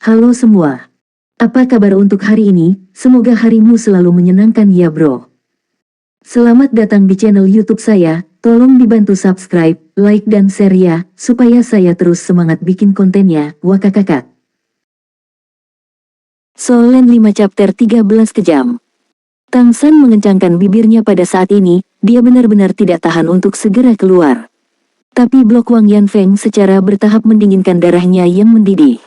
Halo semua. Apa kabar untuk hari ini? Semoga harimu selalu menyenangkan ya bro. Selamat datang di channel YouTube saya. Tolong dibantu subscribe, like dan share ya, supaya saya terus semangat bikin kontennya. Wakakakak. Soul Land 5 Chapter 13 Kejam. Tang San mengencangkan bibirnya pada saat ini, dia benar-benar tidak tahan untuk segera keluar. Tapi blok Wang Yanfeng secara bertahap mendinginkan darahnya yang mendidih.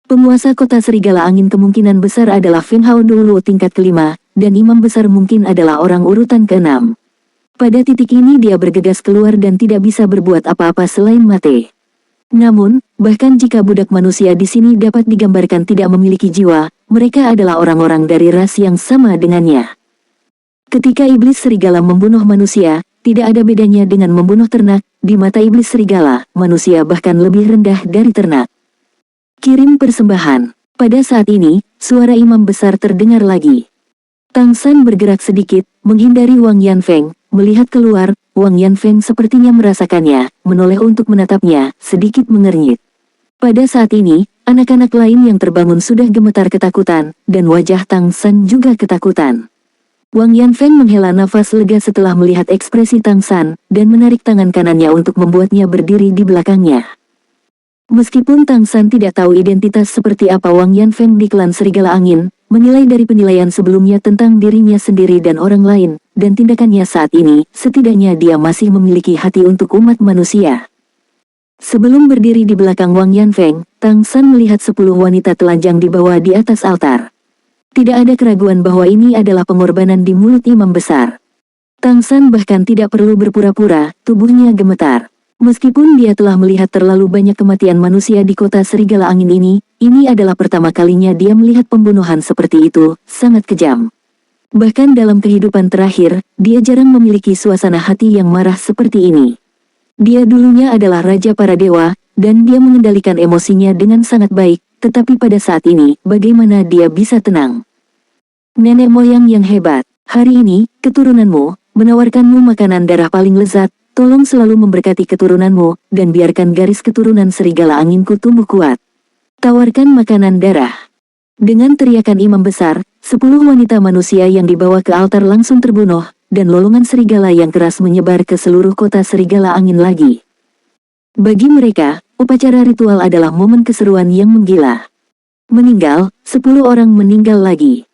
Penguasa kota Serigala Angin kemungkinan besar adalah Feng Hao Dulu tingkat kelima, dan imam besar mungkin adalah orang urutan keenam. Pada titik ini dia bergegas keluar dan tidak bisa berbuat apa-apa selain mati. Namun, bahkan jika budak manusia di sini dapat digambarkan tidak memiliki jiwa, mereka adalah orang-orang dari ras yang sama dengannya. Ketika iblis serigala membunuh manusia, tidak ada bedanya dengan membunuh ternak. Di mata iblis serigala, manusia bahkan lebih rendah dari ternak. Kirim persembahan. Pada saat ini, suara imam besar terdengar lagi. Tang San bergerak sedikit, menghindari Wang Yanfeng. Melihat keluar, Wang Yanfeng sepertinya merasakannya, menoleh untuk menatapnya, sedikit mengernyit. Pada saat ini, anak-anak lain yang terbangun sudah gemetar ketakutan, dan wajah Tang San juga ketakutan. Wang Yanfeng menghela nafas lega setelah melihat ekspresi Tang San, dan menarik tangan kanannya untuk membuatnya berdiri di belakangnya. Meskipun Tang San tidak tahu identitas seperti apa Wang Yanfeng di klan Serigala Angin, menilai dari penilaian sebelumnya tentang dirinya sendiri dan orang lain, dan tindakannya saat ini, setidaknya dia masih memiliki hati untuk umat manusia. Sebelum berdiri di belakang Wang Yanfeng, Tang San melihat 10 wanita telanjang di bawah di atas altar. Tidak ada keraguan bahwa ini adalah pengorbanan di mulut imam besar. Tang San bahkan tidak perlu berpura-pura, tubuhnya gemetar. Meskipun dia telah melihat terlalu banyak kematian manusia di kota Serigala Angin ini adalah pertama kalinya dia melihat pembunuhan seperti itu, sangat kejam. Bahkan dalam kehidupan terakhir, dia jarang memiliki suasana hati yang marah seperti ini. Dia dulunya adalah raja para dewa, dan dia mengendalikan emosinya dengan sangat baik, tetapi pada saat ini, bagaimana dia bisa tenang? Nenek moyang yang hebat, hari ini, keturunanmu, menawarkanmu makanan darah paling lezat. Tolong selalu memberkati keturunanmu, dan biarkan garis keturunan Serigala Anginku tumbuh kuat. Tawarkan makanan darah. Dengan teriakan imam besar, 10 wanita manusia yang dibawa ke altar langsung terbunuh, dan lolongan serigala yang keras menyebar ke seluruh kota Serigala Angin lagi. Bagi mereka, upacara ritual adalah momen keseruan yang menggila. Meninggal, 10 orang meninggal lagi.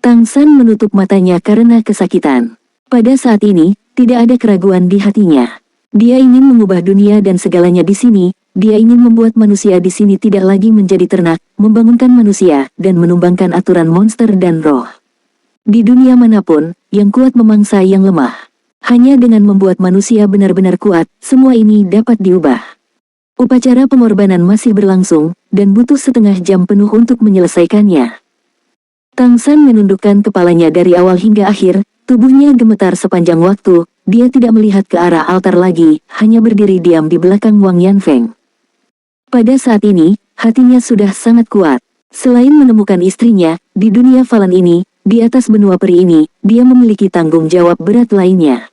Tang San menutup matanya karena kesakitan. Pada saat ini, tidak ada keraguan di hatinya. Dia ingin mengubah dunia dan segalanya di sini. Dia ingin membuat manusia di sini tidak lagi menjadi ternak, membangunkan manusia, dan menumbangkan aturan monster dan roh. Di dunia manapun, yang kuat memangsa yang lemah. Hanya dengan membuat manusia benar-benar kuat, semua ini dapat diubah. Upacara pengorbanan masih berlangsung, dan butuh setengah jam penuh untuk menyelesaikannya. Tang San menundukkan kepalanya dari awal hingga akhir. Tubuhnya gemetar sepanjang waktu, dia tidak melihat ke arah altar lagi, hanya berdiri diam di belakang Wang Yanfeng. Pada saat ini, hatinya sudah sangat kuat. Selain menemukan istrinya, di dunia Falan ini, di atas benua peri ini, dia memiliki tanggung jawab berat lainnya.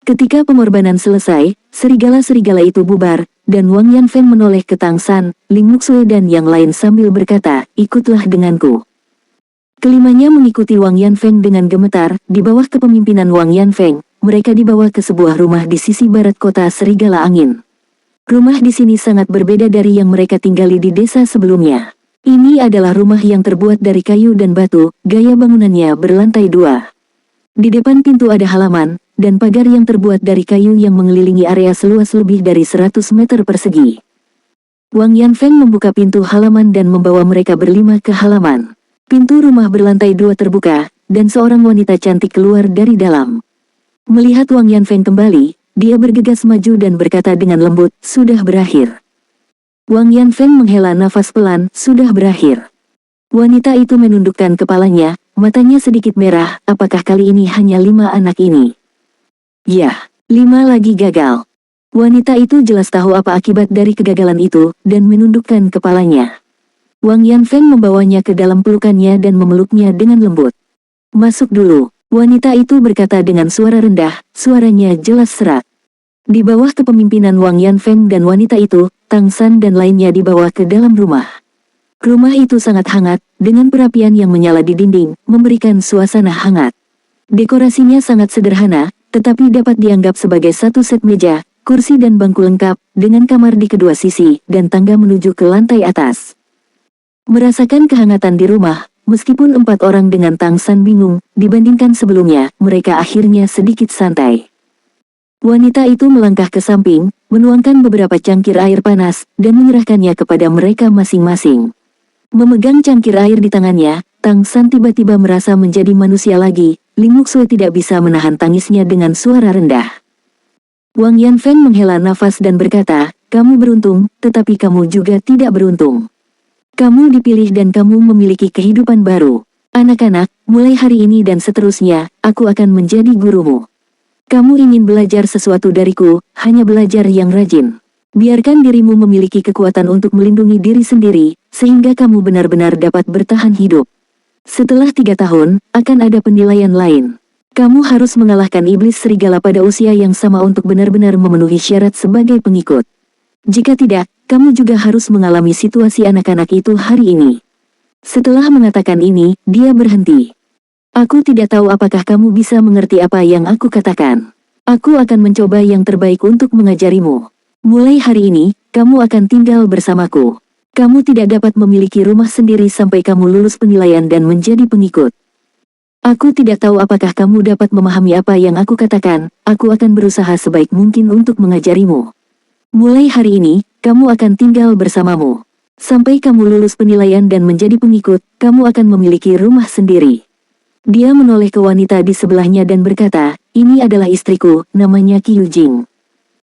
Ketika pengorbanan selesai, serigala-serigala itu bubar, dan Wang Yanfeng menoleh ke Tang San, Ling Muxue dan yang lain sambil berkata, ikutlah denganku. Kelimanya mengikuti Wang Yanfeng dengan gemetar. Di bawah kepemimpinan Wang Yanfeng, mereka dibawa ke sebuah rumah di sisi barat kota Serigala Angin. Rumah di sini sangat berbeda dari yang mereka tinggali di desa sebelumnya. Ini adalah rumah yang terbuat dari kayu dan batu, gaya bangunannya berlantai 2. Di depan pintu ada halaman, dan pagar yang terbuat dari kayu yang mengelilingi area seluas lebih dari 100 meter persegi. Wang Yanfeng membuka pintu halaman dan membawa mereka berlima ke halaman. Pintu rumah berlantai 2 terbuka, dan seorang wanita cantik keluar dari dalam. Melihat Wang Yanfeng kembali, dia bergegas maju dan berkata dengan lembut, sudah berakhir. Wang Yanfeng menghela nafas pelan, sudah berakhir. Wanita itu menundukkan kepalanya, matanya sedikit merah, apakah kali ini hanya 5 anak ini? Ya, 5 lagi gagal. Wanita itu jelas tahu apa akibat dari kegagalan itu, dan menundukkan kepalanya. Wang Yanfeng membawanya ke dalam pelukannya dan memeluknya dengan lembut. Masuk dulu, wanita itu berkata dengan suara rendah, suaranya jelas serak. Di bawah kepemimpinan Wang Yanfeng dan wanita itu, Tang San dan lainnya dibawa ke dalam rumah. Rumah itu sangat hangat, dengan perapian yang menyala di dinding, memberikan suasana hangat. Dekorasinya sangat sederhana, tetapi dapat dianggap sebagai satu set meja, kursi dan bangku lengkap, dengan kamar di kedua sisi, dan tangga menuju ke lantai atas. Merasakan kehangatan di rumah, meskipun 4 orang dengan Tang San bingung, dibandingkan sebelumnya, mereka akhirnya sedikit santai. Wanita itu melangkah ke samping, menuangkan beberapa cangkir air panas, dan menyerahkannya kepada mereka masing-masing. Memegang cangkir air di tangannya, Tang San tiba-tiba merasa menjadi manusia lagi. Ling Muxue tidak bisa menahan tangisnya dengan suara rendah. Wang Yanfeng menghela nafas dan berkata, "Kamu beruntung, tetapi kamu juga tidak beruntung. Kamu dipilih dan kamu memiliki kehidupan baru. Anak-anak, mulai hari ini dan seterusnya, aku akan menjadi gurumu. Kamu ingin belajar sesuatu dariku, hanya belajar yang rajin. Biarkan dirimu memiliki kekuatan untuk melindungi diri sendiri, sehingga kamu benar-benar dapat bertahan hidup. Setelah 3 tahun, akan ada penilaian lain. Kamu harus mengalahkan iblis serigala pada usia yang sama untuk benar-benar memenuhi syarat sebagai pengikut. Jika tidak, kamu juga harus mengalami situasi anak-anak itu hari ini." Setelah mengatakan ini, dia berhenti. "Aku tidak tahu apakah kamu bisa mengerti apa yang aku katakan. Aku akan mencoba yang terbaik untuk mengajarimu. Mulai hari ini, kamu akan tinggal bersamaku. Kamu tidak dapat memiliki rumah sendiri sampai kamu lulus penilaian dan menjadi pengikut. Aku tidak tahu apakah kamu dapat memahami apa yang aku katakan, aku akan berusaha sebaik mungkin untuk mengajarimu. Mulai hari ini, kamu akan tinggal bersamamu. Sampai kamu lulus penilaian dan menjadi pengikut, kamu akan memiliki rumah sendiri." Dia menoleh ke wanita di sebelahnya dan berkata, "Ini adalah istriku, namanya Qiu Jing.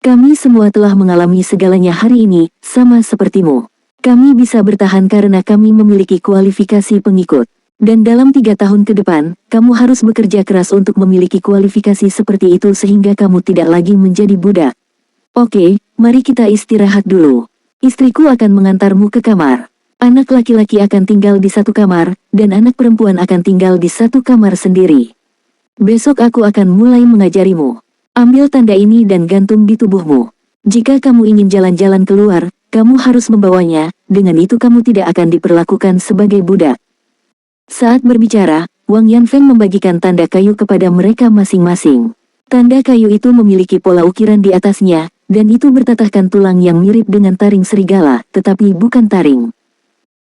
Kami semua telah mengalami segalanya hari ini, sama sepertimu. Kami bisa bertahan karena kami memiliki kualifikasi pengikut. Dan dalam 3 tahun ke depan, kamu harus bekerja keras untuk memiliki kualifikasi seperti itu sehingga kamu tidak lagi menjadi budak. Oke, mari kita istirahat dulu. Istriku akan mengantarmu ke kamar. Anak laki-laki akan tinggal di satu kamar, dan anak perempuan akan tinggal di satu kamar sendiri. Besok aku akan mulai mengajarimu. Ambil tanda ini dan gantung di tubuhmu. Jika kamu ingin jalan-jalan keluar, kamu harus membawanya, dengan itu kamu tidak akan diperlakukan sebagai budak." Saat berbicara, Wang Yanfeng membagikan tanda kayu kepada mereka masing-masing. Tanda kayu itu memiliki pola ukiran di atasnya, dan itu bertatahkan tulang yang mirip dengan taring serigala, tetapi bukan taring.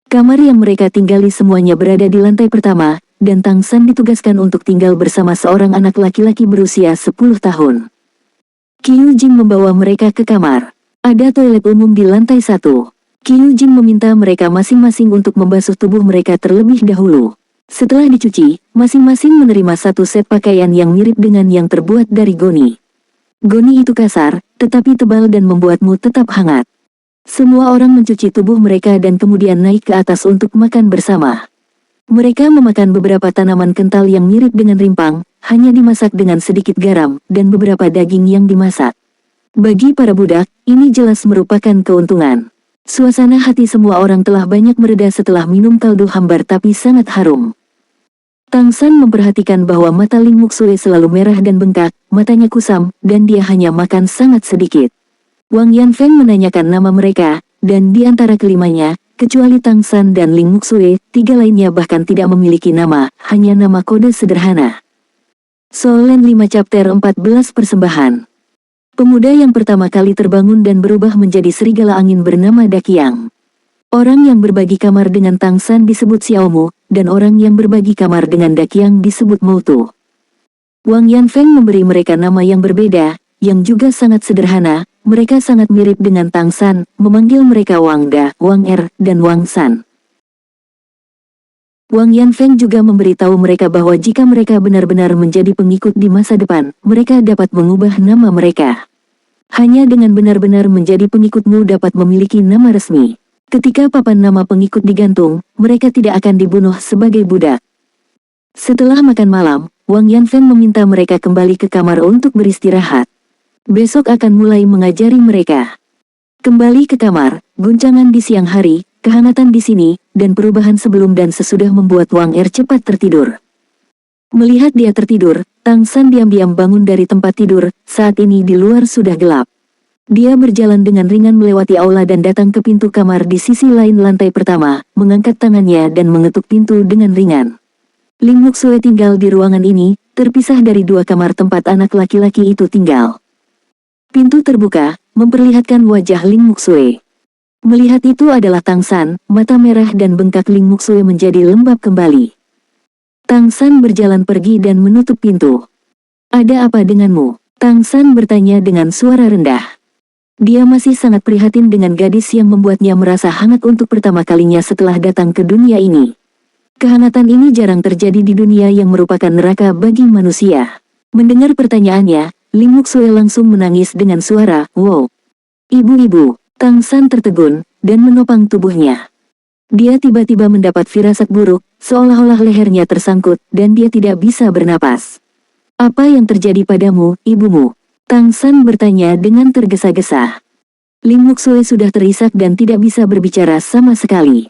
Kamar yang mereka tinggali semuanya berada di lantai pertama, dan Tang San ditugaskan untuk tinggal bersama seorang anak laki-laki berusia 10 tahun. Qiu Jing membawa mereka ke kamar. Ada toilet umum di lantai 1. Qiu Jing meminta mereka masing-masing untuk membasuh tubuh mereka terlebih dahulu. Setelah dicuci, masing-masing menerima satu set pakaian yang mirip dengan yang terbuat dari goni. Goni itu kasar, tetapi tebal dan membuatmu tetap hangat. Semua orang mencuci tubuh mereka dan kemudian naik ke atas untuk makan bersama. Mereka memakan beberapa tanaman kental yang mirip dengan rimpang, hanya dimasak dengan sedikit garam, dan beberapa daging yang dimasak. Bagi para budak, ini jelas merupakan keuntungan. Suasana hati semua orang telah banyak mereda setelah minum kaldu hambar tapi sangat harum. Tang San memperhatikan bahwa mata Ling Muxue selalu merah dan bengkak, matanya kusam, dan dia hanya makan sangat sedikit. Wang Yanfeng menanyakan nama mereka, dan di antara kelimanya, kecuali Tang San dan Ling Muxue, 3 lainnya bahkan tidak memiliki nama, hanya nama kode sederhana. Solen 5 Chapter 14 Persembahan. Pemuda yang pertama kali terbangun dan berubah menjadi serigala angin bernama Dakiang. Orang yang berbagi kamar dengan Tang San disebut Xiaomu, dan orang yang berbagi kamar dengan Dakiang disebut Moutu. Wang Yanfeng memberi mereka nama yang berbeda, yang juga sangat sederhana. Mereka sangat mirip dengan Tang San, memanggil mereka Wang Da, Wang Er, dan Wang San. Wang Yanfeng juga memberitahu mereka bahwa jika mereka benar-benar menjadi pengikut di masa depan, mereka dapat mengubah nama mereka. Hanya dengan benar-benar menjadi pengikutmu dapat memiliki nama resmi. Ketika papan nama pengikut digantung, mereka tidak akan dibunuh sebagai budak. Setelah makan malam, Wang Yanfeng meminta mereka kembali ke kamar untuk beristirahat. Besok akan mulai mengajari mereka. Kembali ke kamar, guncangan di siang hari, kehangatan di sini, dan perubahan sebelum dan sesudah membuat Wang Er cepat tertidur. Melihat dia tertidur, Tang San diam-diam bangun dari tempat tidur. Saat ini di luar sudah gelap. Dia berjalan dengan ringan melewati aula dan datang ke pintu kamar di sisi lain lantai pertama, mengangkat tangannya dan mengetuk pintu dengan ringan. Ling Muxue tinggal di ruangan ini, terpisah dari dua kamar tempat anak laki-laki itu tinggal. Pintu terbuka, memperlihatkan wajah Ling Muxue. Melihat itu adalah Tang San, mata merah dan bengkak Ling Muxue menjadi lembab kembali. Tang San berjalan pergi dan menutup pintu. "Ada apa denganmu?" Tang San bertanya dengan suara rendah. Dia masih sangat prihatin dengan gadis yang membuatnya merasa hangat untuk pertama kalinya setelah datang ke dunia ini. Kehangatan ini jarang terjadi di dunia yang merupakan neraka bagi manusia. Mendengar pertanyaannya, Ling Muxue langsung menangis dengan suara, "Wow! Ibu-ibu!" Tang San tertegun, dan menopang tubuhnya. Dia tiba-tiba mendapat firasat buruk, seolah-olah lehernya tersangkut, dan dia tidak bisa bernapas. "Apa yang terjadi padamu, ibumu?" Tang San bertanya dengan tergesa-gesa. Ling Muxue sudah terisak dan tidak bisa berbicara sama sekali.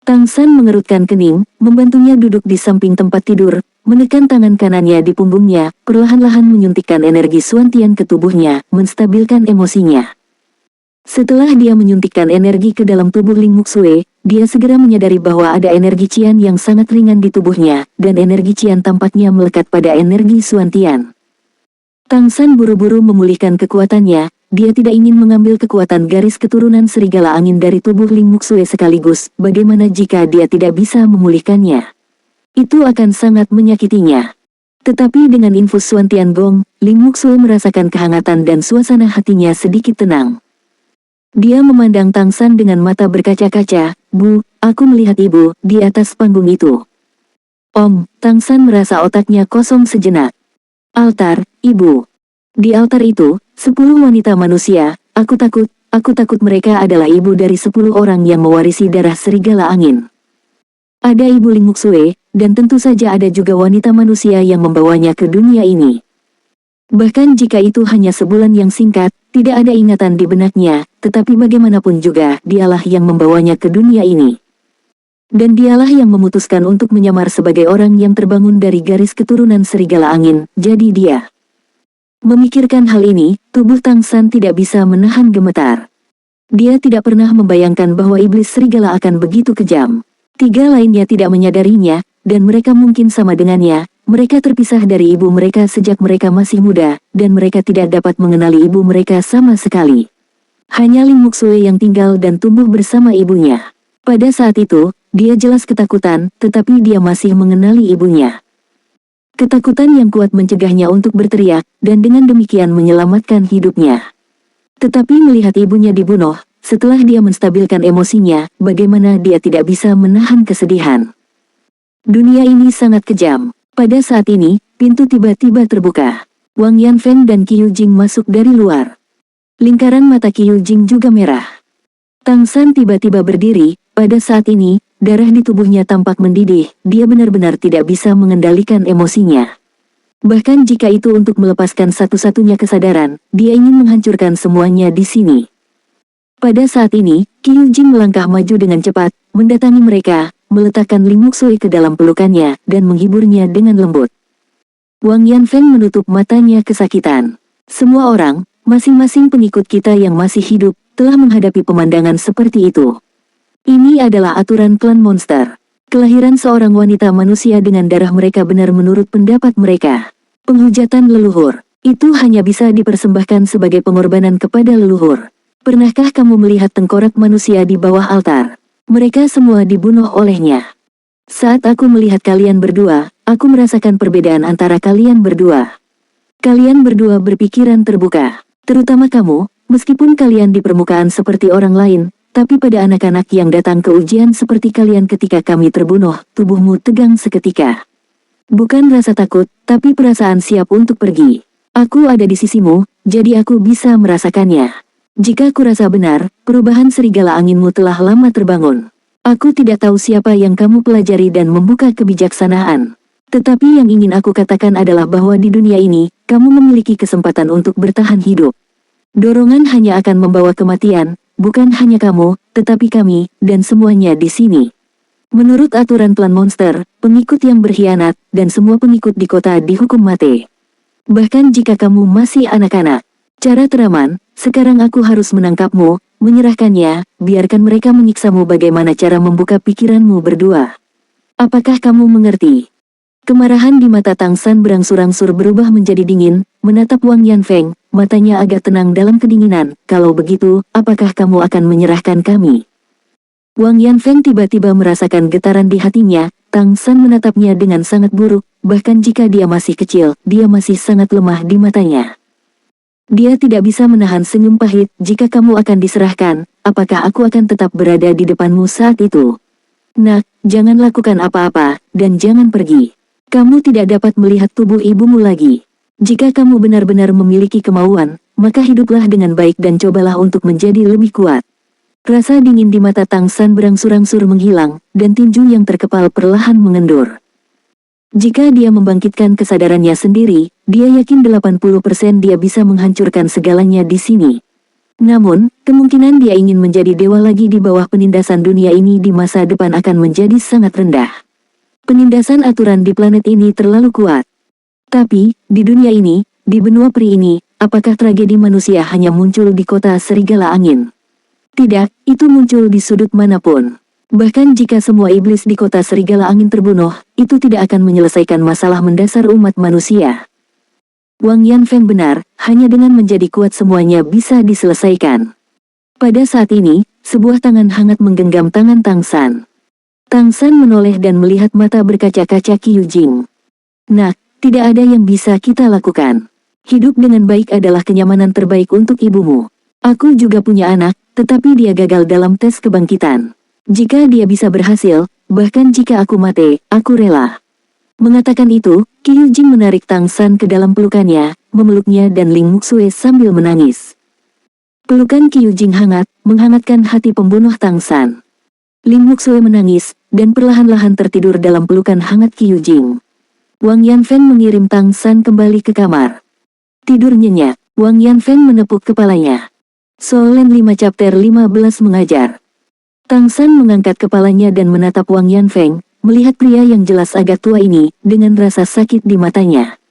Tang San mengerutkan kening, membantunya duduk di samping tempat tidur, menekan tangan kanannya di punggungnya, perlahan-lahan menyuntikkan energi Suantian ke tubuhnya, menstabilkan emosinya. Setelah dia menyuntikkan energi ke dalam tubuh Ling Muxue, dia segera menyadari bahwa ada energi Qian yang sangat ringan di tubuhnya, dan energi Qian tampaknya melekat pada energi Suantian. Tang San buru-buru memulihkan kekuatannya. Dia tidak ingin mengambil kekuatan garis keturunan serigala angin dari tubuh Ling Muxue sekaligus. Bagaimana jika dia tidak bisa memulihkannya? Itu akan sangat menyakitinya. Tetapi dengan infus Suantian Gong, Ling Muxue merasakan kehangatan dan suasana hatinya sedikit tenang. Dia memandang Tang San dengan mata berkaca-kaca. "Bu, aku melihat ibu di atas panggung itu." Tang San merasa otaknya kosong sejenak. "Altar, ibu. Di altar itu, 10 wanita manusia, aku takut mereka adalah ibu dari 10 orang yang mewarisi darah serigala angin. Ada ibu Ling Muxue, dan tentu saja ada juga wanita manusia yang membawanya ke dunia ini. Bahkan jika itu hanya sebulan yang singkat, tidak ada ingatan di benaknya, tetapi bagaimanapun juga, dialah yang membawanya ke dunia ini. Dan dialah yang memutuskan untuk menyamar sebagai orang yang terbangun dari garis keturunan serigala angin, jadi dia." Memikirkan hal ini, tubuh Tang San tidak bisa menahan gemetar. Dia tidak pernah membayangkan bahwa iblis serigala akan begitu kejam. 3 lainnya tidak menyadarinya, dan mereka mungkin sama dengannya. Mereka terpisah dari ibu mereka sejak mereka masih muda, dan mereka tidak dapat mengenali ibu mereka sama sekali. Hanya Ling Muxue yang tinggal dan tumbuh bersama ibunya. Pada saat itu, dia jelas ketakutan, tetapi dia masih mengenali ibunya. Ketakutan yang kuat mencegahnya untuk berteriak, dan dengan demikian menyelamatkan hidupnya. Tetapi melihat ibunya dibunuh, setelah dia menstabilkan emosinya, bagaimana dia tidak bisa menahan kesedihan. Dunia ini sangat kejam. Pada saat ini, pintu tiba-tiba terbuka. Wang Yanfeng dan Qiu Jing masuk dari luar. Lingkaran mata Qiu Jing juga merah. Tang San tiba-tiba berdiri. Pada saat ini, darah di tubuhnya tampak mendidih. Dia benar-benar tidak bisa mengendalikan emosinya. Bahkan jika itu untuk melepaskan satu-satunya kesadaran, dia ingin menghancurkan semuanya di sini. Pada saat ini, Qiu Jing melangkah maju dengan cepat, mendatangi mereka, meletakkan Ling Muxue ke dalam pelukannya, dan menghiburnya dengan lembut. Wang Yanfeng menutup matanya kesakitan. Semua orang, masing-masing pengikut kita yang masih hidup, telah menghadapi pemandangan seperti itu. Ini adalah aturan klan monster. Kelahiran seorang wanita manusia dengan darah mereka benar menurut pendapat mereka. Penghujatan leluhur, itu hanya bisa dipersembahkan sebagai pengorbanan kepada leluhur. Pernahkah kamu melihat tengkorak manusia di bawah altar? Mereka semua dibunuh olehnya. Saat aku melihat kalian berdua, aku merasakan perbedaan antara kalian berdua. Kalian berdua berpikiran terbuka. Terutama kamu, meskipun kalian di permukaan seperti orang lain, tapi pada anak-anak yang datang ke ujian seperti kalian ketika kami terbunuh, tubuhmu tegang seketika. Bukan rasa takut, tapi perasaan siap untuk pergi. Aku ada di sisimu, jadi aku bisa merasakannya. Jika kurasa benar, perubahan serigala anginmu telah lama terbangun. Aku tidak tahu siapa yang kamu pelajari dan membuka kebijaksanaan. Tetapi yang ingin aku katakan adalah bahwa di dunia ini, kamu memiliki kesempatan untuk bertahan hidup. Dorongan hanya akan membawa kematian, bukan hanya kamu, tetapi kami, dan semuanya di sini. Menurut aturan klan monster, pengikut yang berkhianat, dan semua pengikut di kota dihukum mati. Bahkan jika kamu masih anak-anak, Cara teraman, sekarang aku harus menangkapmu, menyerahkannya, biarkan mereka menyiksamu. Bagaimana cara membuka pikiranmu berdua? Apakah kamu mengerti? Kemarahan di mata Tang San berangsur-angsur berubah menjadi dingin, menatap Wang Yanfeng, matanya agak tenang dalam kedinginan. Kalau begitu, apakah kamu akan menyerahkan kami? Wang Yanfeng tiba-tiba merasakan getaran di hatinya. Tang San menatapnya dengan sangat buruk, bahkan jika dia masih kecil, dia masih sangat lemah di matanya. Dia tidak bisa menahan senyum pahit. Jika kamu akan diserahkan, apakah aku akan tetap berada di depanmu saat itu? Nak, jangan lakukan apa-apa, dan jangan pergi. Kamu tidak dapat melihat tubuh ibumu lagi. Jika kamu benar-benar memiliki kemauan, maka hiduplah dengan baik dan cobalah untuk menjadi lebih kuat. Rasa dingin di mata Tang San berangsur-angsur menghilang, dan tinju yang terkepal perlahan mengendur. Jika dia membangkitkan kesadarannya sendiri, dia yakin 80% dia bisa menghancurkan segalanya di sini. Namun, kemungkinan dia ingin menjadi dewa lagi di bawah penindasan dunia ini di masa depan akan menjadi sangat rendah. Penindasan aturan di planet ini terlalu kuat. Tapi, di dunia ini, di benua peri ini, apakah tragedi manusia hanya muncul di kota Serigala Angin? Tidak, itu muncul di sudut manapun. Bahkan jika semua iblis di kota Serigala Angin terbunuh, itu tidak akan menyelesaikan masalah mendasar umat manusia. Wang Yanfeng benar, hanya dengan menjadi kuat semuanya bisa diselesaikan. Pada saat ini, sebuah tangan hangat menggenggam tangan Tang San. Tang San menoleh dan melihat mata berkaca-kaca Qiu Jing. Nak, tidak ada yang bisa kita lakukan. Hidup dengan baik adalah kenyamanan terbaik untuk ibumu. Aku juga punya anak, tetapi dia gagal dalam tes kebangkitan. Jika dia bisa berhasil, bahkan jika aku mati, aku rela. Mengatakan itu, Qiu Jing menarik Tang San ke dalam pelukannya, memeluknya dan Ling Muxue sambil menangis. Pelukan Qiu Jing hangat, menghangatkan hati pembunuh Tang San. Ling Muxue menangis, dan perlahan-lahan tertidur dalam pelukan hangat Qiu Jing. Wang Yanfeng mengirim Tang San kembali ke kamar. Tidur nyenyak, Wang Yanfeng menepuk kepalanya. Solen 5 chapter 15 mengajar. Tang San mengangkat kepalanya dan menatap Wang Yanfeng, melihat pria yang jelas agak tua ini, dengan rasa sakit di matanya.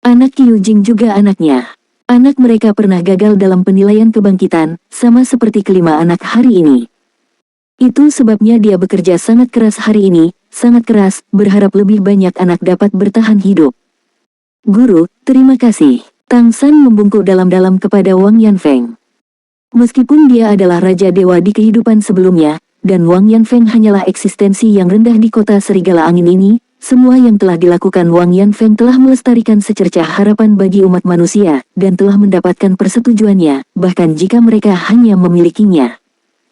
Anak Qiu Jing juga anaknya. Anak mereka pernah gagal dalam penilaian kebangkitan, sama seperti kelima anak hari ini. Itu sebabnya dia bekerja sangat keras hari ini, sangat keras, berharap lebih banyak anak dapat bertahan hidup. Guru, terima kasih. Tang San membungkuk dalam-dalam kepada Wang Yanfeng. Meskipun dia adalah Raja Dewa di kehidupan sebelumnya, dan Wang Yanfeng hanyalah eksistensi yang rendah di kota Serigala Angin ini, semua yang telah dilakukan Wang Yanfeng telah melestarikan secercah harapan bagi umat manusia, dan telah mendapatkan persetujuannya, bahkan jika mereka hanya memilikinya.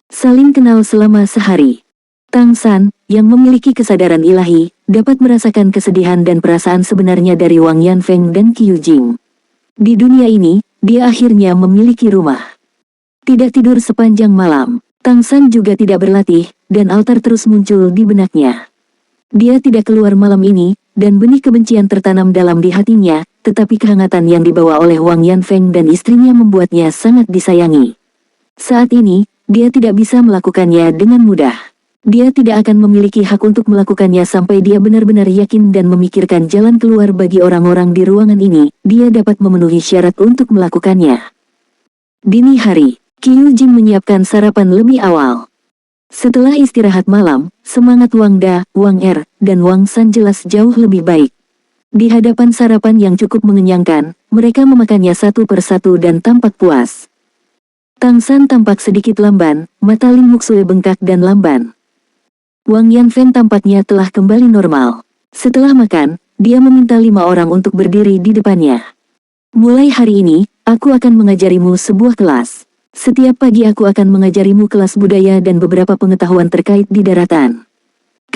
Saling kenal selama sehari. Tang San, yang memiliki kesadaran ilahi, dapat merasakan kesedihan dan perasaan sebenarnya dari Wang Yanfeng dan Qiu Jing. Di dunia ini, dia akhirnya memiliki rumah. Tidak tidur sepanjang malam, Tang San juga tidak berlatih, dan altar terus muncul di benaknya. Dia tidak keluar malam ini, dan benih kebencian tertanam dalam di hatinya, tetapi kehangatan yang dibawa oleh Wang Yanfeng dan istrinya membuatnya sangat disayangi. Saat ini, dia tidak bisa melakukannya dengan mudah. Dia tidak akan memiliki hak untuk melakukannya sampai dia benar-benar yakin dan memikirkan jalan keluar bagi orang-orang di ruangan ini. Dia dapat memenuhi syarat untuk melakukannya. Dini hari, Qiu Jing menyiapkan sarapan lebih awal. Setelah istirahat malam, semangat Wang Da, Wang Er, dan Wang San jelas jauh lebih baik. Di hadapan sarapan yang cukup mengenyangkan, mereka memakannya satu persatu dan tampak puas. Tang San tampak sedikit lamban, mata Ling Muxue bengkak dan lamban. Wang Yanfeng tampaknya telah kembali normal. Setelah makan, dia meminta 5 orang untuk berdiri di depannya. Mulai hari ini, aku akan mengajarimu sebuah kelas. Setiap pagi aku akan mengajarimu kelas budaya dan beberapa pengetahuan terkait di daratan.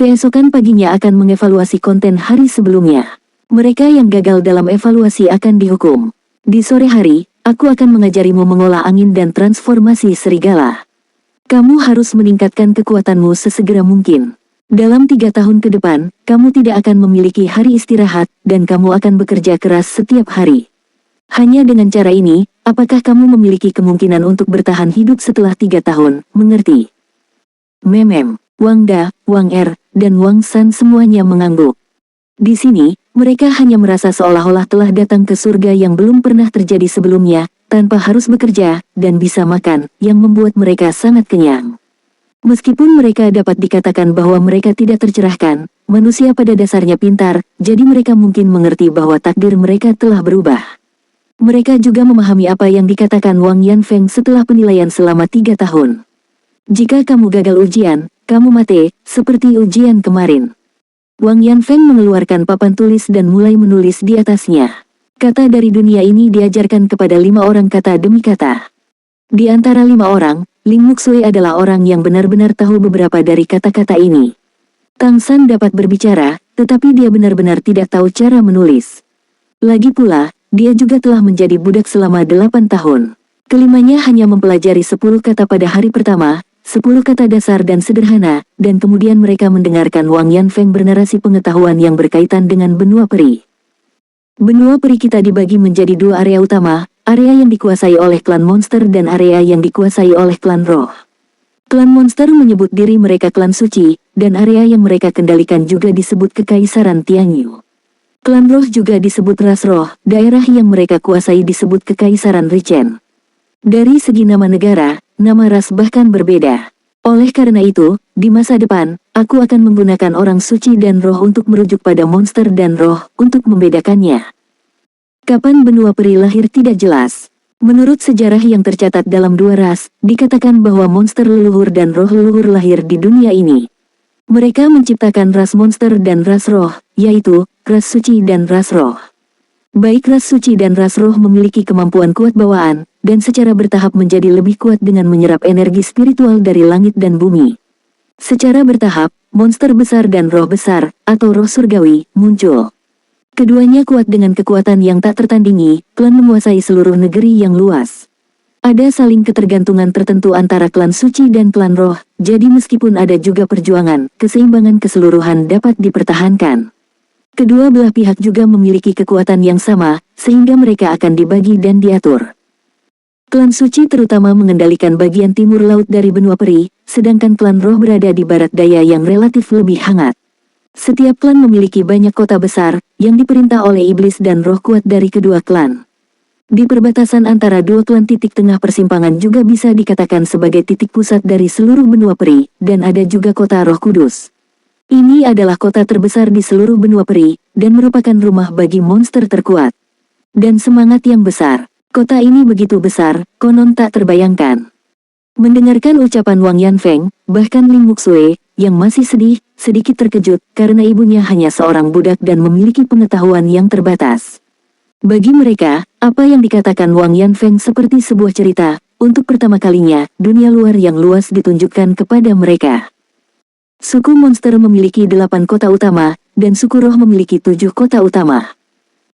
Keesokan paginya akan mengevaluasi konten hari sebelumnya. Mereka yang gagal dalam evaluasi akan dihukum. Di sore hari, aku akan mengajarimu mengolah angin dan transformasi serigala. Kamu harus meningkatkan kekuatanmu sesegera mungkin. Dalam 3 tahun ke depan, kamu tidak akan memiliki hari istirahat, dan kamu akan bekerja keras setiap hari. Hanya dengan cara ini, apakah kamu memiliki kemungkinan untuk bertahan hidup setelah 3 tahun, mengerti? Memem, Wang Da, Wang Er, dan Wang San semuanya mengangguk. Di sini, mereka hanya merasa seolah-olah telah datang ke surga yang belum pernah terjadi sebelumnya, tanpa harus bekerja, dan bisa makan, yang membuat mereka sangat kenyang. Meskipun mereka dapat dikatakan bahwa mereka tidak tercerahkan, manusia pada dasarnya pintar, jadi mereka mungkin mengerti bahwa takdir mereka telah berubah. Mereka juga memahami apa yang dikatakan Wang Yanfeng setelah penilaian selama 3 tahun. Jika kamu gagal ujian, kamu mati, seperti ujian kemarin. Wang Yanfeng mengeluarkan papan tulis dan mulai menulis di atasnya. Kata dari dunia ini diajarkan kepada 5 orang kata demi kata. Di antara 5 orang, Ling Muxue adalah orang yang benar-benar tahu beberapa dari kata-kata ini. Tang San dapat berbicara, tetapi dia benar-benar tidak tahu cara menulis. Lagi pula, dia juga telah menjadi budak selama 8 tahun. Kelimanya hanya mempelajari 10 kata pada hari pertama, 10 kata dasar dan sederhana, dan kemudian mereka mendengarkan Wang Yanfeng bernarasi pengetahuan yang berkaitan dengan benua peri. Benua peri kita dibagi menjadi 2 area utama, area yang dikuasai oleh klan monster dan area yang dikuasai oleh klan roh. Klan monster menyebut diri mereka klan suci, dan area yang mereka kendalikan juga disebut Kekaisaran Tianyu. Klan roh juga disebut ras roh, daerah yang mereka kuasai disebut Kekaisaran Richen. Dari segi nama negara, nama ras bahkan berbeda. Oleh karena itu, di masa depan, aku akan menggunakan orang suci dan roh untuk merujuk pada monster dan roh, untuk membedakannya. Kapan benua peri lahir tidak jelas. Menurut sejarah yang tercatat dalam 2 ras, dikatakan bahwa monster leluhur dan roh leluhur lahir di dunia ini. Mereka menciptakan ras monster dan ras roh, yaitu, ras suci dan ras roh. Baik ras suci dan ras roh memiliki kemampuan kuat bawaan, dan secara bertahap menjadi lebih kuat dengan menyerap energi spiritual dari langit dan bumi. Secara bertahap, monster besar dan roh besar, atau roh surgawi, muncul. Keduanya kuat dengan kekuatan yang tak tertandingi, klan menguasai seluruh negeri yang luas. Ada saling ketergantungan tertentu antara klan suci dan klan roh, jadi meskipun ada juga perjuangan, keseimbangan keseluruhan dapat dipertahankan. Kedua belah pihak juga memiliki kekuatan yang sama, sehingga mereka akan dibagi dan diatur. Klan suci terutama mengendalikan bagian timur laut dari benua peri, sedangkan klan roh berada di barat daya yang relatif lebih hangat. Setiap klan memiliki banyak kota besar, yang diperintah oleh iblis dan roh kuat dari kedua klan. Di perbatasan antara 2 klan titik tengah persimpangan juga bisa dikatakan sebagai titik pusat dari seluruh benua peri, dan ada juga kota Roh Kudus. Ini adalah kota terbesar di seluruh benua peri, dan merupakan rumah bagi monster terkuat. Dan semangat yang besar. Kota ini begitu besar, konon tak terbayangkan. Mendengarkan ucapan Wang Yanfeng, bahkan Ling Muxue, yang masih sedih, sedikit terkejut, karena ibunya hanya seorang budak dan memiliki pengetahuan yang terbatas. Bagi mereka, apa yang dikatakan Wang Yanfeng seperti sebuah cerita, untuk pertama kalinya, dunia luar yang luas ditunjukkan kepada mereka. Suku monster memiliki 8 kota utama, dan suku roh memiliki 7 kota utama.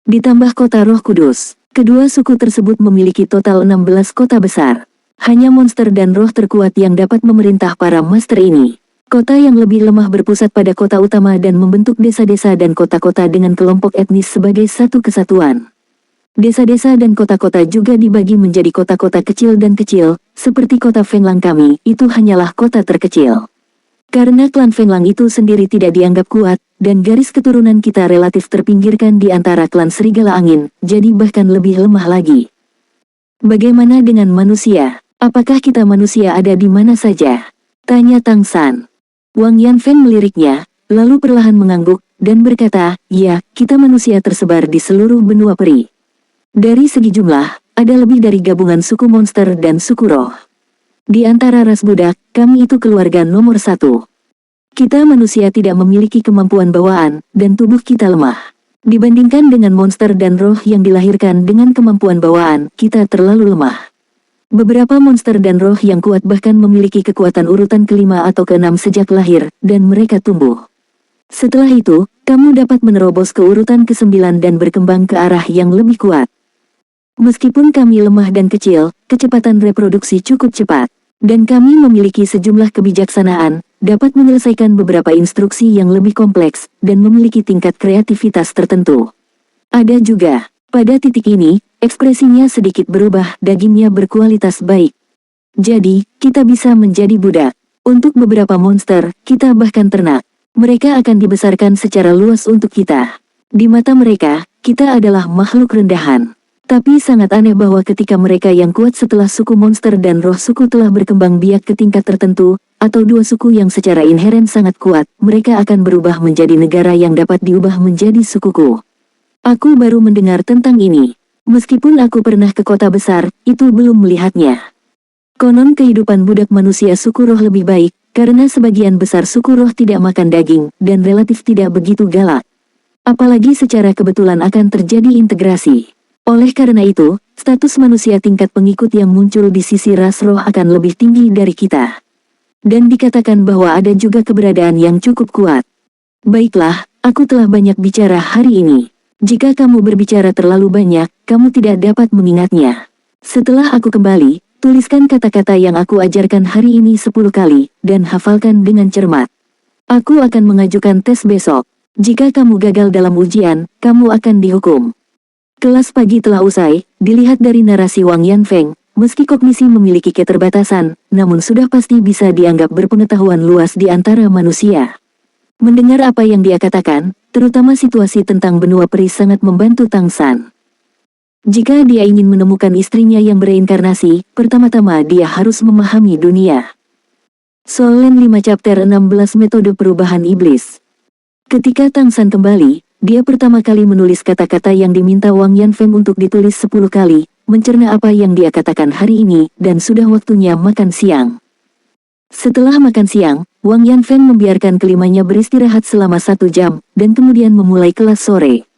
Ditambah kota Roh Kudus, kedua suku tersebut memiliki total 16 kota besar. Hanya monster dan roh terkuat yang dapat memerintah para master ini. Kota yang lebih lemah berpusat pada kota utama dan membentuk desa-desa dan kota-kota dengan kelompok etnis sebagai satu kesatuan. Desa-desa dan kota-kota juga dibagi menjadi kota-kota kecil dan kecil, seperti kota Fenglang kami, itu hanyalah kota terkecil. Karena klan Fenglang itu sendiri tidak dianggap kuat, dan garis keturunan kita relatif terpinggirkan di antara klan Serigala Angin, jadi bahkan lebih lemah lagi. Bagaimana dengan manusia? Apakah kita manusia ada di mana saja? Tanya Tang San. Wang Yanfeng meliriknya, lalu perlahan mengangguk, dan berkata, ya, kita manusia tersebar di seluruh benua peri. Dari segi jumlah, ada lebih dari gabungan suku monster dan suku roh. Di antara ras budak, kami itu keluarga nomor 1. Kita manusia tidak memiliki kemampuan bawaan, dan tubuh kita lemah. Dibandingkan dengan monster dan roh yang dilahirkan dengan kemampuan bawaan, kita terlalu lemah. Beberapa monster dan roh yang kuat bahkan memiliki kekuatan urutan ke-5 atau ke-6 sejak lahir, dan mereka tumbuh. Setelah itu, kamu dapat menerobos ke urutan ke-9 dan berkembang ke arah yang lebih kuat. Meskipun kami lemah dan kecil, kecepatan reproduksi cukup cepat. Dan kami memiliki sejumlah kebijaksanaan, dapat menyelesaikan beberapa instruksi yang lebih kompleks, dan memiliki tingkat kreativitas tertentu. Ada juga, pada titik ini, ekspresinya sedikit berubah, dagingnya berkualitas baik. Jadi, kita bisa menjadi budak. Untuk beberapa monster, kita bahkan ternak. Mereka akan dibesarkan secara luas untuk kita. Di mata mereka, kita adalah makhluk rendahan. Tapi sangat aneh bahwa ketika mereka yang kuat setelah suku monster dan roh suku telah berkembang biak ke tingkat tertentu, atau dua suku yang secara inheren sangat kuat, mereka akan berubah menjadi negara yang dapat diubah menjadi sukuku. Aku baru mendengar tentang ini. Meskipun aku pernah ke kota besar, itu belum melihatnya. Konon kehidupan budak manusia suku roh lebih baik, karena sebagian besar suku roh tidak makan daging, dan relatif tidak begitu galak. Apalagi secara kebetulan akan terjadi integrasi. Oleh karena itu, status manusia tingkat pengikut yang muncul di sisi ras roh akan lebih tinggi dari kita. Dan dikatakan bahwa ada juga keberadaan yang cukup kuat. Baiklah, aku telah banyak bicara hari ini. Jika kamu berbicara terlalu banyak, kamu tidak dapat mengingatnya. Setelah aku kembali, tuliskan kata-kata yang aku ajarkan hari ini 10 kali, dan hafalkan dengan cermat. Aku akan mengajukan tes besok. Jika kamu gagal dalam ujian, kamu akan dihukum. Kelas pagi telah usai, dilihat dari narasi Wang Yanfeng, meski kognisi memiliki keterbatasan, namun sudah pasti bisa dianggap berpengetahuan luas di antara manusia. Mendengar apa yang dia katakan, terutama situasi tentang benua peri sangat membantu Tang San. Jika dia ingin menemukan istrinya yang bereinkarnasi, pertama-tama dia harus memahami dunia. Solen 5 chapter 16 Metode Perubahan Iblis. Ketika Tang San kembali, dia pertama kali menulis kata-kata yang diminta Wang Yanfeng untuk ditulis 10 kali, mencerna apa yang dia katakan hari ini, dan sudah waktunya makan siang. Setelah makan siang, Wang Yanfeng membiarkan kelimanya beristirahat selama 1 jam, dan kemudian memulai kelas sore.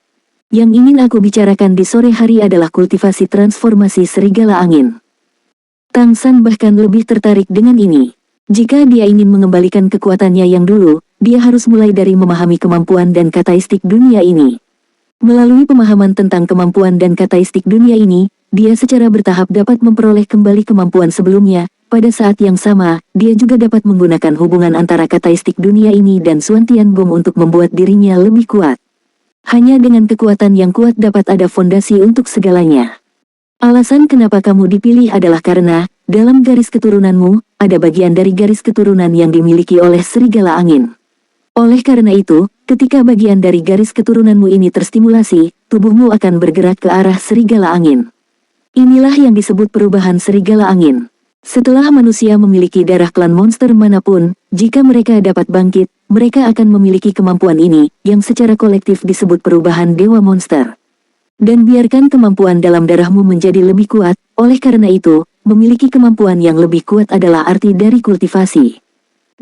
Yang ingin aku bicarakan di sore hari adalah kultivasi transformasi serigala angin. Tang San bahkan lebih tertarik dengan ini. Jika dia ingin mengembalikan kekuatannya yang dulu, dia harus mulai dari memahami kemampuan dan kataistik dunia ini. Melalui pemahaman tentang kemampuan dan kataistik dunia ini, dia secara bertahap dapat memperoleh kembali kemampuan sebelumnya. Pada saat yang sama, dia juga dapat menggunakan hubungan antara kataistik dunia ini dan Xuan Tiangong untuk membuat dirinya lebih kuat. Hanya dengan kekuatan yang kuat dapat ada fondasi untuk segalanya. Alasan kenapa kamu dipilih adalah karena, dalam garis keturunanmu, ada bagian dari garis keturunan yang dimiliki oleh serigala angin. Oleh karena itu, ketika bagian dari garis keturunanmu ini terstimulasi, tubuhmu akan bergerak ke arah serigala angin. Inilah yang disebut perubahan serigala angin. Setelah manusia memiliki darah klan monster manapun, jika mereka dapat bangkit, mereka akan memiliki kemampuan ini, yang secara kolektif disebut perubahan dewa monster. Dan biarkan kemampuan dalam darahmu menjadi lebih kuat, oleh karena itu, memiliki kemampuan yang lebih kuat adalah arti dari kultivasi.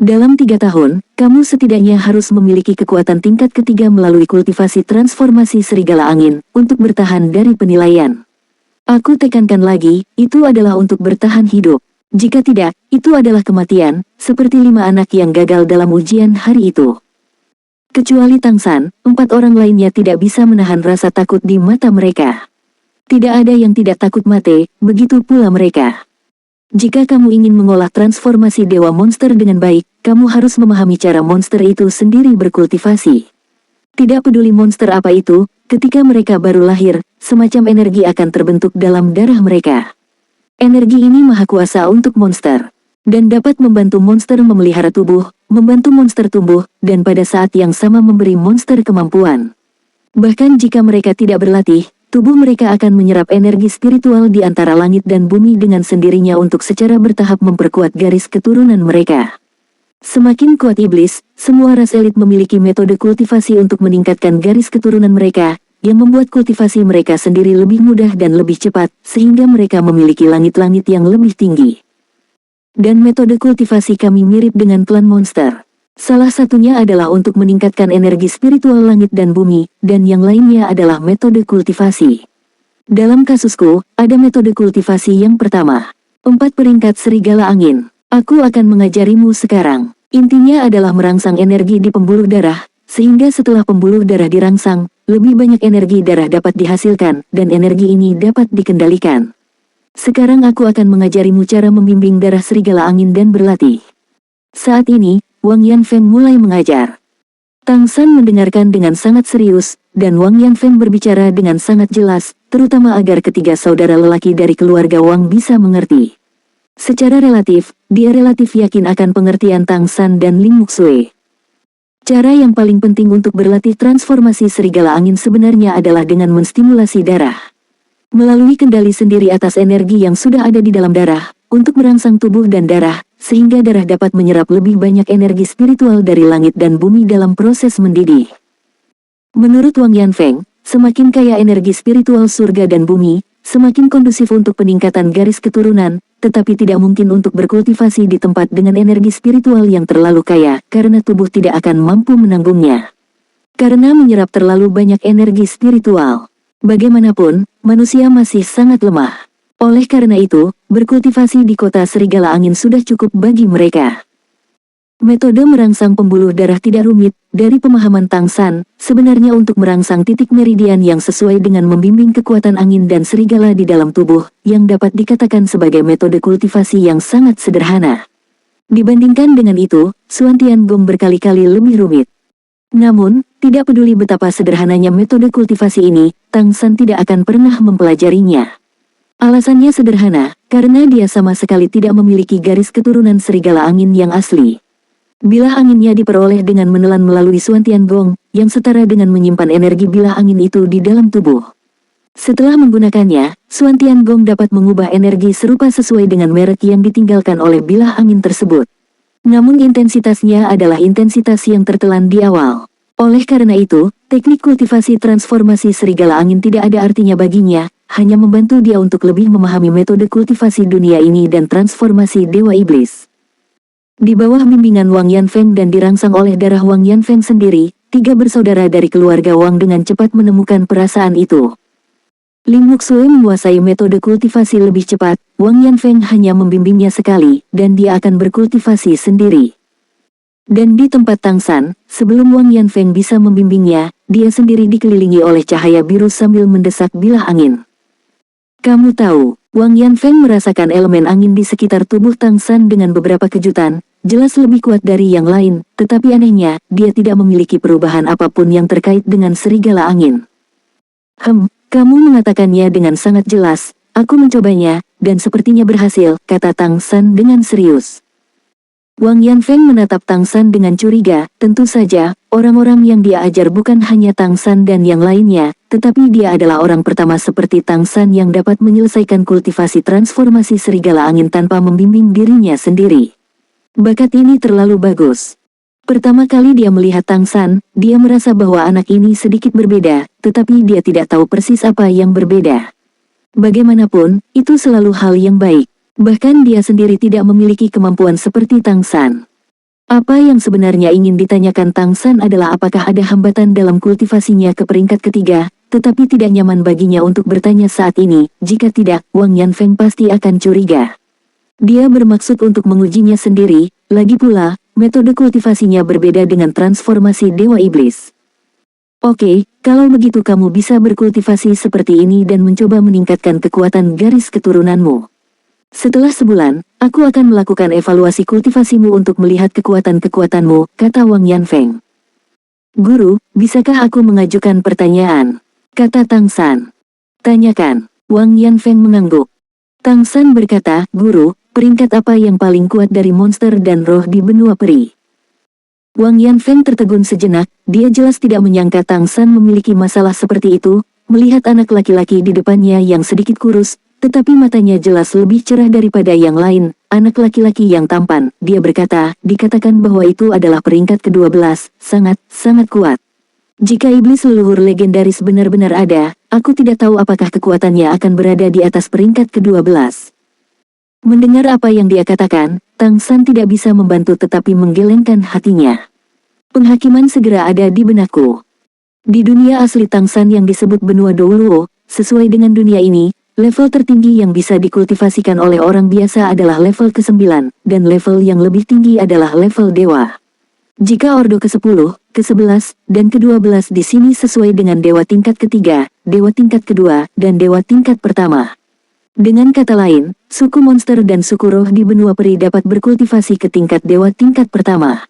Dalam 3 tahun, kamu setidaknya harus memiliki kekuatan tingkat ketiga melalui kultivasi transformasi serigala angin, untuk bertahan dari penilaian. Aku tekankan lagi, itu adalah untuk bertahan hidup. Jika tidak, itu adalah kematian, seperti 5 anak yang gagal dalam ujian hari itu. Kecuali Tang San, 4 orang lainnya tidak bisa menahan rasa takut di mata mereka. Tidak ada yang tidak takut mati, begitu pula mereka. Jika kamu ingin mengolah transformasi dewa monster dengan baik, kamu harus memahami cara monster itu sendiri berkultivasi. Tidak peduli monster apa itu, ketika mereka baru lahir, semacam energi akan terbentuk dalam darah mereka. Energi ini maha kuasa untuk monster. Dan dapat membantu monster memelihara tubuh, membantu monster tumbuh, dan pada saat yang sama memberi monster kemampuan. Bahkan jika mereka tidak berlatih, tubuh mereka akan menyerap energi spiritual di antara langit dan bumi dengan sendirinya untuk secara bertahap memperkuat garis keturunan mereka. Semakin kuat iblis, semua ras elit memiliki metode kultivasi untuk meningkatkan garis keturunan mereka, yang membuat kultivasi mereka sendiri lebih mudah dan lebih cepat, sehingga mereka memiliki langit-langit yang lebih tinggi. Dan metode kultivasi kami mirip dengan klan monster. Salah satunya adalah untuk meningkatkan energi spiritual langit dan bumi, dan yang lainnya adalah metode kultivasi. Dalam kasusku, ada metode kultivasi yang pertama. 4 peringkat serigala angin. Aku akan mengajarimu sekarang. Intinya adalah merangsang energi di pembuluh darah, sehingga setelah pembuluh darah dirangsang, lebih banyak energi darah dapat dihasilkan, dan energi ini dapat dikendalikan. Sekarang aku akan mengajarimu cara membimbing darah serigala angin dan berlatih. Saat ini, Wang Yanfeng mulai mengajar. Tang San mendengarkan dengan sangat serius, dan Wang Yanfeng berbicara dengan sangat jelas, terutama agar ketiga saudara lelaki dari keluarga Wang bisa mengerti. Secara relatif, dia relatif yakin akan pengertian Tang San dan Ling Muxue. Cara yang paling penting untuk berlatih transformasi serigala angin sebenarnya adalah dengan menstimulasi darah. melalui kendali sendiri atas energi yang sudah ada di dalam darah, untuk merangsang tubuh dan darah, sehingga darah dapat menyerap lebih banyak energi spiritual dari langit dan bumi dalam proses mendidih. Menurut Wang Yanfeng, semakin kaya energi spiritual surga dan bumi, semakin kondusif untuk peningkatan garis keturunan, tetapi tidak mungkin untuk berkultivasi di tempat dengan energi spiritual yang terlalu kaya, karena tubuh tidak akan mampu menanggungnya. Karena menyerap terlalu banyak energi spiritual. Bagaimanapun, manusia masih sangat lemah. Oleh karena itu, berkultivasi di kota Serigala Angin sudah cukup bagi mereka. Metode merangsang pembuluh darah tidak rumit. Dari pemahaman Tang San, sebenarnya untuk merangsang titik meridian yang sesuai dengan membimbing kekuatan angin dan serigala di dalam tubuh, yang dapat dikatakan sebagai metode kultivasi yang sangat sederhana. Dibandingkan dengan itu, Xuan Tiangong berkali-kali lebih rumit. Namun, tidak peduli betapa sederhananya metode kultivasi ini, Tang San tidak akan pernah mempelajarinya. Alasannya sederhana, karena dia sama sekali tidak memiliki garis keturunan serigala angin yang asli. Bilah anginnya diperoleh dengan menelan melalui Xuan Tiangong, yang setara dengan menyimpan energi bilah angin itu di dalam tubuh. Setelah menggunakannya, Xuan Tiangong dapat mengubah energi serupa sesuai dengan merek yang ditinggalkan oleh bilah angin tersebut. Namun intensitasnya adalah intensitas yang tertelan di awal. Oleh karena itu, teknik kultivasi transformasi serigala angin tidak ada artinya baginya, hanya membantu dia untuk lebih memahami metode kultivasi dunia ini dan transformasi Dewa Iblis. Di bawah bimbingan Wang Yanfeng dan dirangsang oleh darah Wang Yanfeng sendiri, 3 bersaudara dari keluarga Wang dengan cepat menemukan perasaan itu. Lim Muxue menguasai metode kultivasi lebih cepat, Wang Yanfeng hanya membimbingnya sekali, dan dia akan berkultivasi sendiri. Dan di tempat Tang San, sebelum Wang Yanfeng bisa membimbingnya, dia sendiri dikelilingi oleh cahaya biru sambil mendesak bilah angin. Kamu tahu, Wang Yanfeng merasakan elemen angin di sekitar tubuh Tang San dengan beberapa kejutan, jelas lebih kuat dari yang lain, tetapi anehnya, dia tidak memiliki perubahan apapun yang terkait dengan serigala angin. Kamu mengatakannya dengan sangat jelas, aku mencobanya, dan sepertinya berhasil, kata Tang San dengan serius. Wang Yanfeng menatap Tang San dengan curiga, tentu saja, orang-orang yang dia ajar bukan hanya Tang San dan yang lainnya, tetapi dia adalah orang pertama seperti Tang San yang dapat menyelesaikan kultivasi transformasi serigala angin tanpa membimbing dirinya sendiri. Bakat ini terlalu bagus. Pertama kali dia melihat Tang San, dia merasa bahwa anak ini sedikit berbeda, tetapi dia tidak tahu persis apa yang berbeda. Bagaimanapun, itu selalu hal yang baik. Bahkan dia sendiri tidak memiliki kemampuan seperti Tang San. Apa yang sebenarnya ingin ditanyakan Tang San adalah apakah ada hambatan dalam kultivasinya ke peringkat ketiga, tetapi tidak nyaman baginya untuk bertanya saat ini, jika tidak, Wang Yanfeng pasti akan curiga. Dia bermaksud untuk mengujinya sendiri, lagi pula, metode kultivasinya berbeda dengan transformasi Dewa Iblis. Oke, kalau begitu kamu bisa berkultivasi seperti ini dan mencoba meningkatkan kekuatan garis keturunanmu. Setelah sebulan, aku akan melakukan evaluasi kultivasimu untuk melihat kekuatan-kekuatanmu, kata Wang Yanfeng. Guru, bisakah aku mengajukan pertanyaan? Kata Tang San. Tanyakan. Wang Yanfeng mengangguk. Tang San berkata, Guru, peringkat apa yang paling kuat dari monster dan roh di benua peri? Wang Yanfeng tertegun sejenak, dia jelas tidak menyangka Tang San memiliki masalah seperti itu, melihat anak laki-laki di depannya yang sedikit kurus, tetapi matanya jelas lebih cerah daripada yang lain, anak laki-laki yang tampan, dia berkata, dikatakan bahwa itu adalah peringkat ke-12, sangat kuat. Jika iblis leluhur legendaris benar-benar ada, aku tidak tahu apakah kekuatannya akan berada di atas peringkat ke-12. Mendengar apa yang dia katakan, Tang San tidak bisa membantu tetapi menggelengkan hatinya. Penghakiman segera ada di benakku. Di dunia asli Tang San yang disebut benua Douluo, sesuai dengan dunia ini, level tertinggi yang bisa dikultivasikan oleh orang biasa adalah level ke-9, dan level yang lebih tinggi adalah level dewa. Jika ordo ke-10, ke-11, dan ke-12 di sini sesuai dengan dewa tingkat ketiga, dewa tingkat kedua, dan dewa tingkat pertama. Dengan kata lain, suku monster dan suku roh di benua peri dapat berkultivasi ke tingkat dewa tingkat pertama.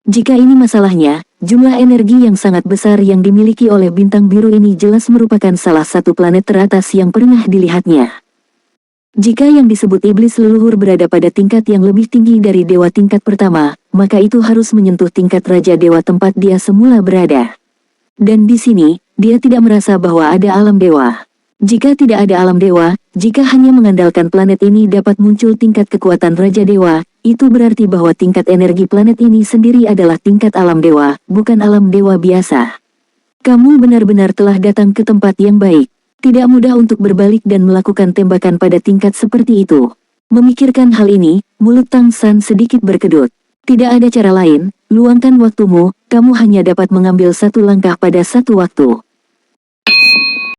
Jika ini masalahnya, jumlah energi yang sangat besar yang dimiliki oleh bintang biru ini jelas merupakan salah satu planet teratas yang pernah dilihatnya. Jika yang disebut iblis leluhur berada pada tingkat yang lebih tinggi dari dewa tingkat pertama, maka itu harus menyentuh tingkat raja dewa tempat dia semula berada. Dan di sini, dia tidak merasa bahwa ada alam dewa. Jika tidak ada alam dewa, jika hanya mengandalkan planet ini dapat muncul tingkat kekuatan Raja Dewa, itu berarti bahwa tingkat energi planet ini sendiri adalah tingkat alam dewa, bukan alam dewa biasa. Kamu benar-benar telah datang ke tempat yang baik. Tidak mudah untuk berbalik dan melakukan tembakan pada tingkat seperti itu. Memikirkan hal ini, mulut Tang San sedikit berkedut. Tidak ada cara lain, luangkan waktumu, kamu hanya dapat mengambil satu langkah pada satu waktu.